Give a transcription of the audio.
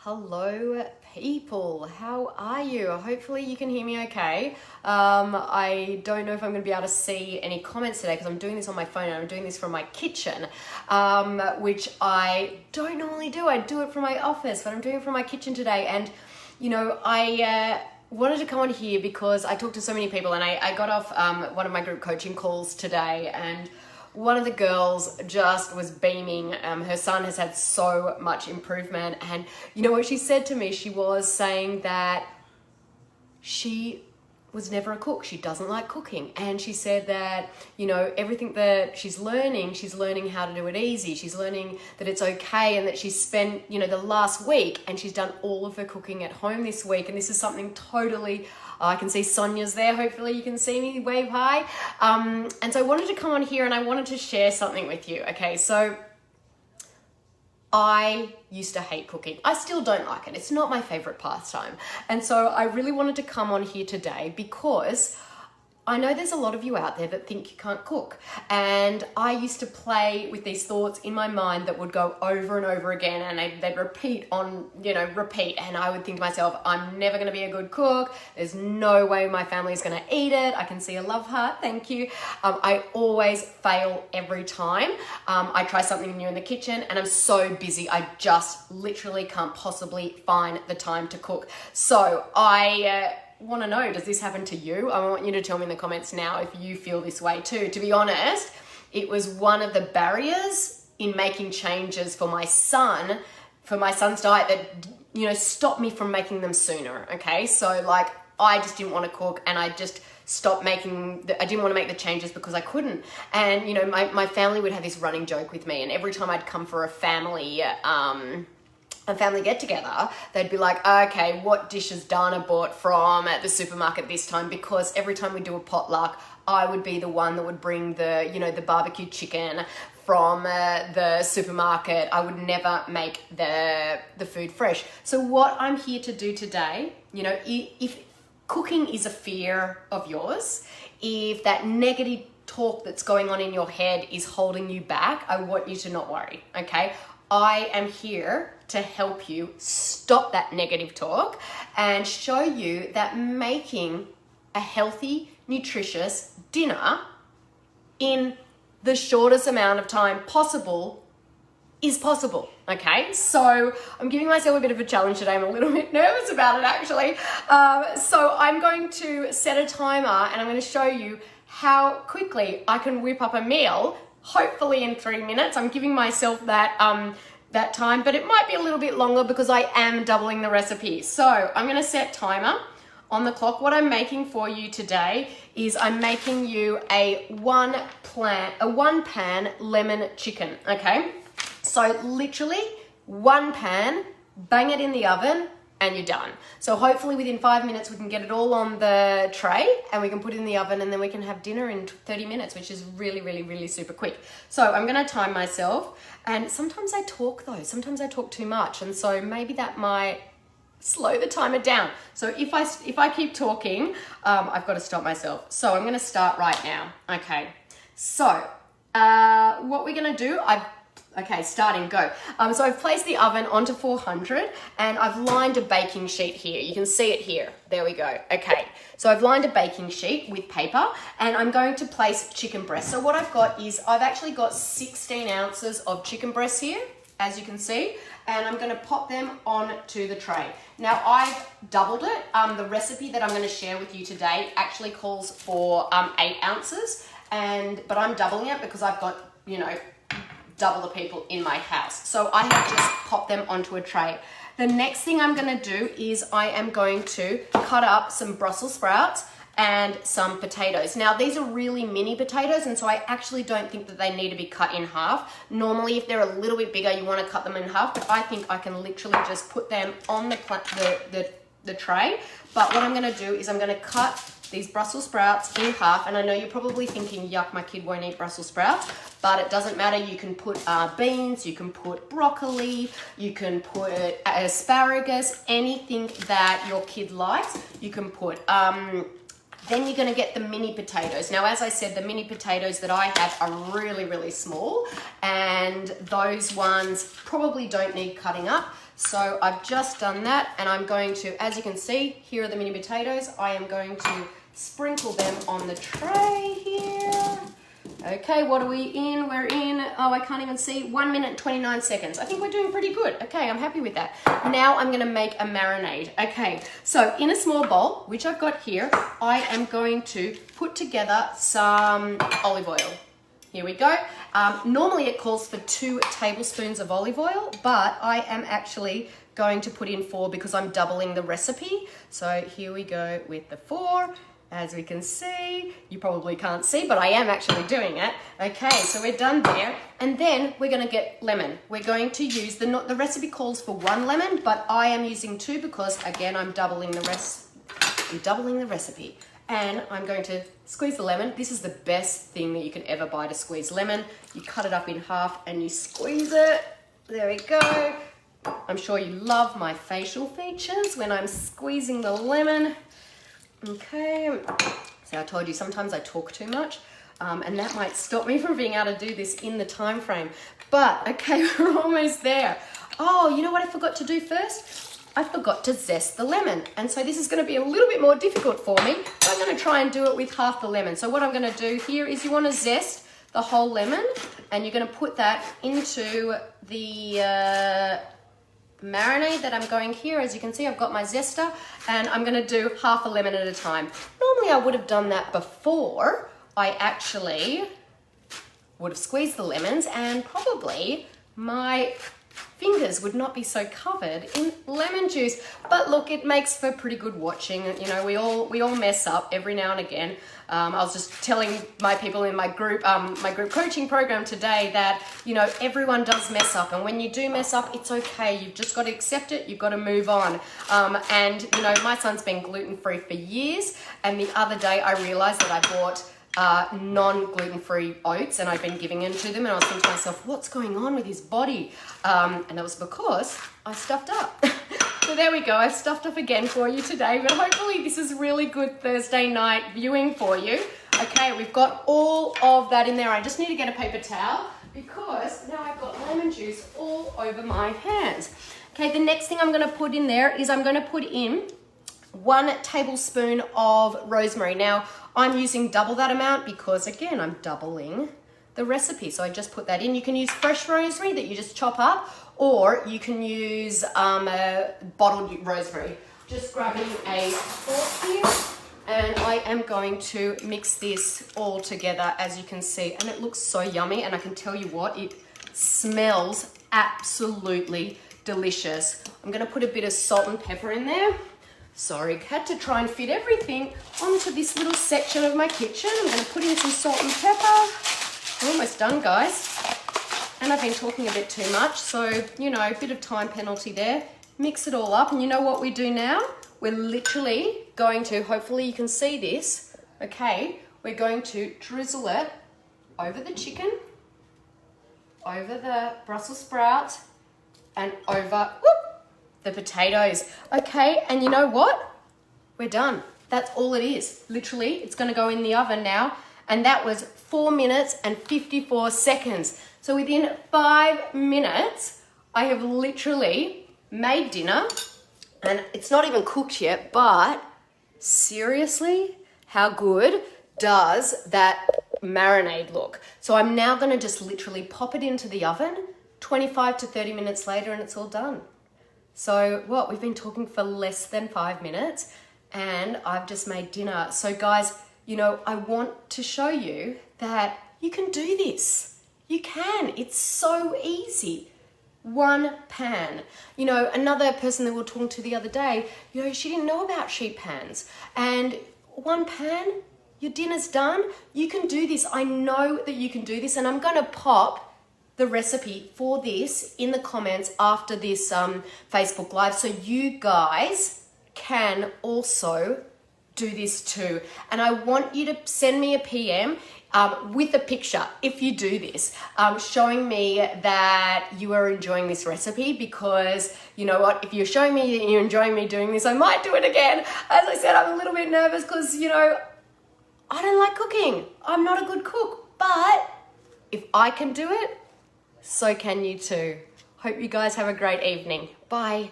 Hello people, how are you? Hopefully you can hear me okay. I don't know if I'm going to be able to see any comments today because I'm doing this on my phone and I'm doing this from my kitchen, which I don't normally do. I do it from my office, but I'm doing it from my kitchen today. And you know, I wanted to come on here because I talked to so many people, and I got off one of my group coaching calls today, and one of the girls just was beaming. Her son has had so much improvement. And you know what she said to me? She was saying that she was never a cook. She doesn't like cooking. And she said that, you know, everything that she's learning how to do it easy. She's learning that it's okay, and that she's spent, you know, the last week and she's done all of her cooking at home this week. And this is something totally, I can see Sonia's there. Hopefully you can see me, wave hi. And so I wanted to come on here and I wanted to share something with you. Okay, so I used to hate cooking. I still don't like it. It's not my favorite pastime. And so I really wanted to come on here today because I know there's a lot of you out there that think you can't cook. And I used to play with these thoughts in my mind that would go over and over again, and they'd repeat. And I would think to myself, I'm never going to be a good cook. There's no way my family's going to eat it. I can see a love heart. Thank you. I always fail every time. I try something new in the kitchen and I'm so busy. I just literally can't possibly find the time to cook. So I want to know, does this happen to you? I want you to tell me in the comments now if you feel this way too. To be honest, it was one of the barriers in making changes for my son's diet that, you know, stopped me from making them sooner. Okay, so like I just didn't want to cook, and I just stopped I didn't want to make the changes because I couldn't. And you know, my family would have this running joke with me, and every time I'd come for a family get together, they'd be like, okay, what dishes Dana bought from at the supermarket this time? Because every time we do a potluck, I would be the one that would bring the barbecue chicken from the supermarket. I would never make the food fresh. So what I'm here to do today, you know, if cooking is a fear of yours, if that negative talk that's going on in your head is holding you back, I want you to not worry, okay? I am here to help you stop that negative talk and show you that making a healthy, nutritious dinner in the shortest amount of time possible is possible, okay? So I'm giving myself a bit of a challenge today. I'm a little bit nervous about it, actually. So I'm going to set a timer and I'm going to show you how quickly I can whip up a meal, hopefully in 3 minutes. I'm giving myself that time, but it might be a little bit longer because I am doubling the recipe. So I'm going to set timer on the clock. What I'm making for you today is I'm making you a one pan lemon chicken, okay? So literally one pan, bang it in the oven, and you're done. So hopefully within 5 minutes we can get it all on the tray and we can put it in the oven, and then we can have dinner in 30 minutes, which is really, really, really super quick. So I'm gonna time myself, and sometimes I talk though, sometimes I talk too much, and so maybe that might slow the timer down. So if I keep talking, I've got to stop myself. So I'm gonna start right now. Okay, so what we're gonna do, starting, go. So I've placed the oven onto 400 and I've lined a baking sheet here. You can see it here. There we go. Okay, so I've lined a baking sheet with paper and I'm going to place chicken breast. So what I've got is I've actually got 16 ounces of chicken breast here, as you can see, and I'm gonna pop them onto the tray. Now I've doubled it. The recipe that I'm gonna share with you today actually calls for 8 ounces, but I'm doubling it because I've got, you know, double the people in my house. So I have just popped them onto a tray. The next thing I'm gonna do is I am going to cut up some Brussels sprouts and some potatoes. Now these are really mini potatoes, and so I actually don't think that they need to be cut in half. Normally if they're a little bit bigger you want to cut them in half, but I think I can literally just put them on the tray. But what I'm gonna do is I'm gonna cut these Brussels sprouts in half, and I know you're probably thinking, yuck, my kid won't eat Brussels sprouts, but it doesn't matter. You can put beans, you can put broccoli, you can put asparagus, anything that your kid likes, you can put. Then you're gonna get the mini potatoes. Now, as I said, the mini potatoes that I have are really, really small, and those ones probably don't need cutting up. So I've just done that, and I'm going to, as you can see, here are the mini potatoes. I am going to sprinkle them on the tray here. Okay, what are we in? We're in, oh, I can't even see, 1 minute and 29 seconds. I think we're doing pretty good. Okay, I'm happy with that. Now I'm gonna make a marinade. Okay, so in a small bowl, which I've got here, I am going to put together some olive oil. Here we go. Normally it calls for 2 tablespoons of olive oil, but I am actually going to put in 4 because I'm doubling the recipe. So here we go with the 4. As we can see, you probably can't see, but I am actually doing it. Okay, so we're done there. And then we're gonna get lemon. We're going to use, the recipe calls for 1 lemon, but I am using 2 because, again, I'm doubling the recipe. And I'm going to squeeze the lemon. This is the best thing that you can ever buy to squeeze lemon. You cut it up in half and you squeeze it. There we go. I'm sure you love my facial features when I'm squeezing the lemon. Okay, so I told you sometimes I talk too much, and that might stop me from being able to do this in the time frame. But okay, we're almost there. Oh, you know what I forgot to do first? I forgot to zest the lemon, and so this is going to be a little bit more difficult for me. So I'm going to try and do it with half the lemon. So what I'm going to do here is you want to zest the whole lemon, and you're going to put that into the marinade that I'm going here. As you can see, I've got my zester, and I'm going to do half a lemon at a time. Normally I would have done that before I actually would have squeezed the lemons, and probably my fingers would not be so covered in lemon juice. But look, it makes for pretty good watching. You know, we all mess up every now and again. I was just telling my people in my group coaching program today that, you know, everyone does mess up, and when you do mess up, it's okay. You've just got to accept it. You've got to move on. And you know, my son's been gluten-free for years, and the other day I realized that I bought non-gluten-free oats, and I've been giving them to them, and I was thinking to myself, what's going on with his body? And it was because I stuffed up. So there we go, I've stuffed up again for you today, but hopefully this is really good Thursday night viewing for you. Okay, we've got all of that in there. I just need to get a paper towel because now I've got lemon juice all over my hands. Okay, the next thing I'm gonna put in there is I'm gonna put in 1 tablespoon of rosemary. Now, I'm using double that amount because, again, I'm doubling the recipe. So I just put that in. You can use fresh rosemary that you just chop up, or you can use bottled rosemary. Just grabbing a fork here, and I am going to mix this all together, as you can see. And it looks so yummy, and I can tell you what, it smells absolutely delicious. I'm going to put a bit of salt and pepper in there. Sorry, had to try and fit everything onto this little section of my kitchen. I'm going to put in some salt and pepper. We're almost done, guys. And I've been talking a bit too much, so, you know, a bit of time penalty there. Mix it all up, and you know what we do now? We're literally going to, hopefully you can see this, okay? We're going to drizzle it over the chicken, over the Brussels sprouts, and over, the potatoes. Okay, and you know what? We're done. That's all it is. Literally, it's gonna go in the oven now, and that was 4 minutes and 54 seconds. So within 5 minutes, I have literally made dinner, and it's not even cooked yet, but seriously, how good does that marinade look? So I'm now gonna just literally pop it into the oven, 25 to 30 minutes later, and it's all done. So what, we've been talking for less than 5 minutes, and I've just made dinner. So guys, you know, I want to show you that you can do this. You can, it's so easy. 1 pan. You know, another person that we were talking to the other day, you know, she didn't know about sheet pans. And 1 pan, your dinner's done. You can do this. I know that you can do this, and I'm gonna pop the recipe for this in the comments after this Facebook Live, so you guys can also do this too. And I want you to send me a PM with a picture if you do this, showing me that you are enjoying this recipe, because you know what, if you're showing me that you're enjoying me doing this, I might do it again. As I said, I'm a little bit nervous because, you know, I don't like cooking. I'm not a good cook, but if I can do it, so can you too. Hope you guys have a great evening. Bye.